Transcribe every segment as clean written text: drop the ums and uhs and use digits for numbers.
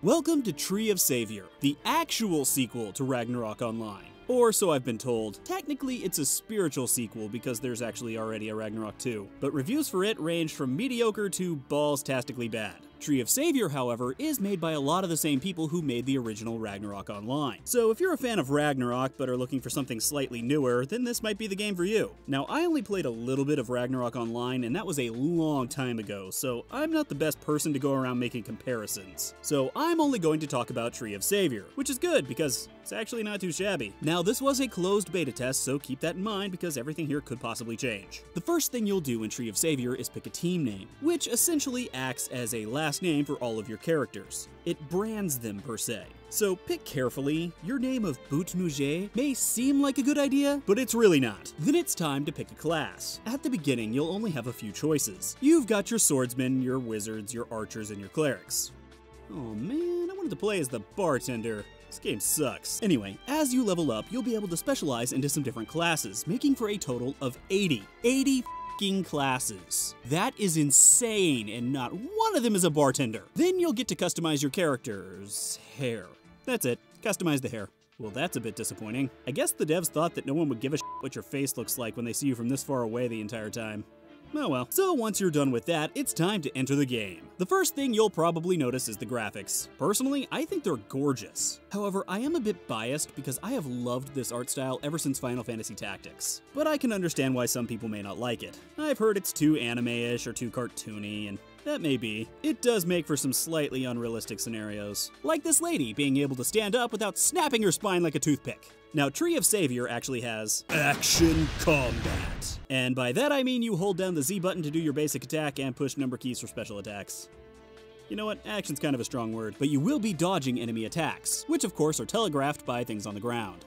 Welcome to Tree of Savior, the actual sequel to Ragnarok Online. Or so I've been told. Technically, it's a spiritual sequel because there's actually already a Ragnarok 2, but reviews for it range from mediocre to balls-tastically bad. Tree of Savior, however, is made by a lot of the same people who made the original Ragnarok Online. So if you're a fan of Ragnarok but are looking for something slightly newer, then this might be the game for you. Now, I only played a little bit of Ragnarok Online, and that was a long time ago, so I'm not the best person to go around making comparisons. So I'm only going to talk about Tree of Savior, which is good because it's actually not too shabby. Now, this was a closed beta test, so keep that in mind because everything here could possibly change. The first thing you'll do in Tree of Savior is pick a team name, which essentially acts as a last name for all of your characters. It brands them per se. So pick carefully. Your name of Boot-Nouge may seem like a good idea, but it's really not. Then it's time to pick a class. At the beginning, you'll only have a few choices. You've got your swordsmen, your wizards, your archers, and your clerics. Oh man, I wanted to play as the bartender. This game sucks. Anyway, as you level up, you'll be able to specialize into some different classes, making for a total of 80 f***ing classes. That is insane, and not one of them is a bartender. Then you'll get to customize your character's hair. That's it. Customize the hair. Well, that's a bit disappointing. I guess the devs thought that no one would give a shit what your face looks like when they see you from this far away the entire time. Oh well. So once you're done with that, it's time to enter the game. The first thing you'll probably notice is the graphics. Personally, I think they're gorgeous. However, I am a bit biased because I have loved this art style ever since Final Fantasy Tactics. But I can understand why some people may not like it. I've heard it's too anime-ish or too cartoony, and that may be. It does make for some slightly unrealistic scenarios. Like this lady being able to stand up without snapping her spine like a toothpick. Now, Tree of Savior actually has action combat. And by that I mean you hold down the Z button to do your basic attack and push number keys for special attacks. You know what, action's kind of a strong word, but you will be dodging enemy attacks, which of course are telegraphed by things on the ground.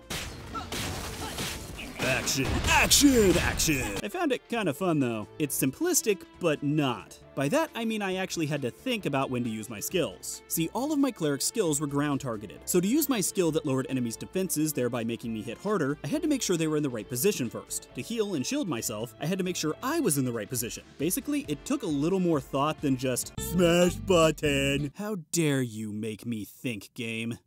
Action, action, action! I found it kind of fun though. It's simplistic, but not. By that, I mean I actually had to think about when to use my skills. See, all of my cleric skills were ground targeted, so to use my skill that lowered enemies' defenses, thereby making me hit harder, I had to make sure they were in the right position first. To heal and shield myself, I had to make sure I was in the right position. Basically, it took a little more thought than just smash button. How dare you make me think, game?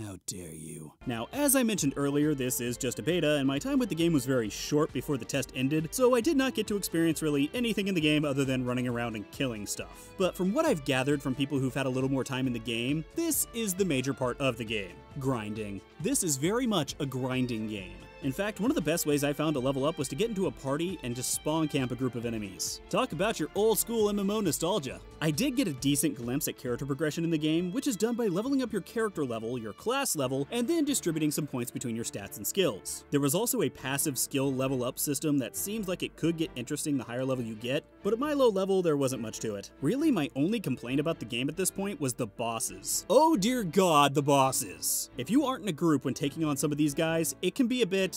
How dare you. Now, as I mentioned earlier, this is just a beta, and my time with the game was very short before the test ended, so I did not get to experience really anything in the game other than running around and killing stuff. But from what I've gathered from people who've had a little more time in the game, this is the major part of the game. Grinding. This is very much a grinding game. In fact, one of the best ways I found to level up was to get into a party and just spawn camp a group of enemies. Talk about your old school MMO nostalgia. I did get a decent glimpse at character progression in the game, which is done by leveling up your character level, your class level, and then distributing some points between your stats and skills. There was also a passive skill level up system that seems like it could get interesting the higher level you get, but at my low level there wasn't much to it. Really, my only complaint about the game at this point was the bosses. Oh dear God, the bosses. If you aren't in a group when taking on some of these guys, it can be a bit,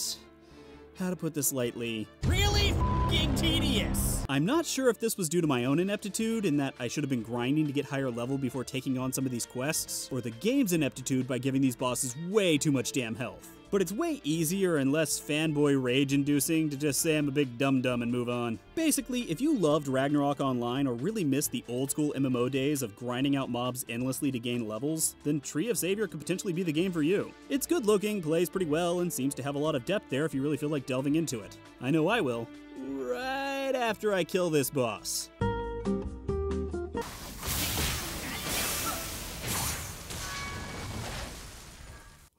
how to put this lightly, really f***ing tedious. I'm not sure if this was due to my own ineptitude in that I should have been grinding to get higher level before taking on some of these quests, or the game's ineptitude by giving these bosses way too much damn health. But it's way easier and less fanboy rage-inducing to just say I'm a big dum-dum and move on. Basically, if you loved Ragnarok Online or really missed the old-school MMO days of grinding out mobs endlessly to gain levels, then Tree of Savior could potentially be the game for you. It's good-looking, plays pretty well, and seems to have a lot of depth there if you really feel like delving into it. I know I will. Right after I kill this boss.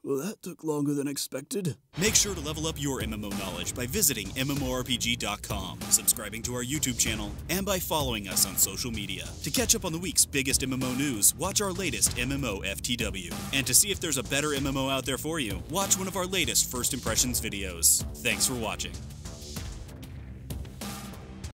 Well, that took longer than expected. Make sure to level up your MMO knowledge by visiting MMORPG.com, subscribing to our YouTube channel, and by following us on social media. To catch up on the week's biggest MMO news, watch our latest MMO FTW. And to see if there's a better MMO out there for you, watch one of our latest First Impressions videos. Thanks for watching.